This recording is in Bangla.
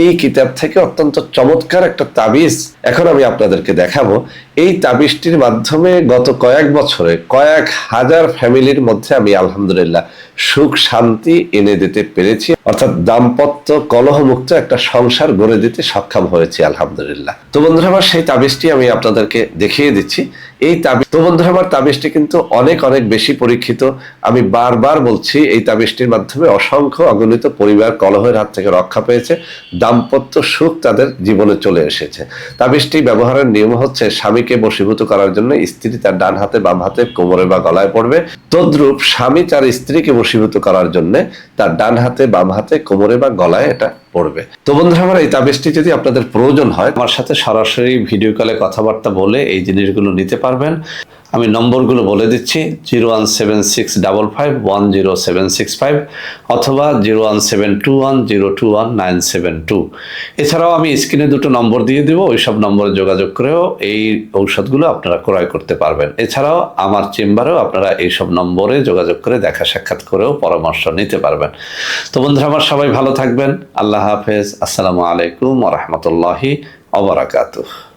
এই কিতাব থেকে অত্যন্ত চমৎকার একটা তাবিজ এখন আমি আপনাদেরকে দেখাবো। এই তাবিজটির মাধ্যমে গত কয়েক বছরে কয়েক হাজার ফ্যামিলির মধ্যে আমি আলহামদুলিল্লাহ সুখ শান্তি এনে দিতে পেরেছি, অর্থাৎ দাম্পত্য কলহমুক্ত একটা সংসার গড়ে দিতে সক্ষম হয়েছি আলহামদুলিল্লাহ। তো বন্ধুরা আমার সেই তাবিজটি আমি আপনাদেরকে দেখিয়ে দিচ্ছি। এই তাবিজ তো বন্ধুরা আমার তাবিজটি কিন্তু অনেক অনেক বেশি পরীক্ষিত। আমি বারবার বলছি, এই তাবিজটির মাধ্যমে অসংখ্য অগণিত পরিবার কলহের হাত থেকে রক্ষা পেয়েছে, দাম্পত্য সুখ তাদের জীবনে চলে এসেছে। তাবিজটি ব্যবহারের নিয়ম হচ্ছে, স্বামীকে বশীভূত করার জন্য স্ত্রী তার ডান হাতে বাম হাতে কোমরে বা গলায় পড়বে, তদ্রূপ স্বামী তার স্ত্রীকে বশীভূত করার জন্য তার ডান হাতে বাম হাতে কোমরে বা গলায় এটা পড়বে। তো বন্ধুরা আমার এই তাবিজটি যদি আপনাদের প্রয়োজন হয়, আমার সাথে সরাসরি ভিডিও কলে কথাবার্তা বলে এই জিনিসগুলো নিতে পারবেন। আমি নম্বরগুলো বলে দিচ্ছি: 01765510765 অথবা 01721021972। এছাড়াও আমি স্ক্রিনে দুটো নম্বর দিয়ে দেবো, ওই সব নম্বরে যোগাযোগ করেও এই ঔষধগুলো আপনারা ক্রয় করতে পারবেন। এছাড়াও আমার চেম্বারেও আপনারা এইসব নম্বরে যোগাযোগ করে দেখা সাক্ষাৎ করেও পরামর্শ নিতে পারবেন। তো বন্ধুরা আমার সবাই ভালো থাকবেন। আল্লাহ হাফেজ। আসসালামু আলাইকুম ওয়া রাহমাতুল্লাহি ওয়া বারাকাতুহু।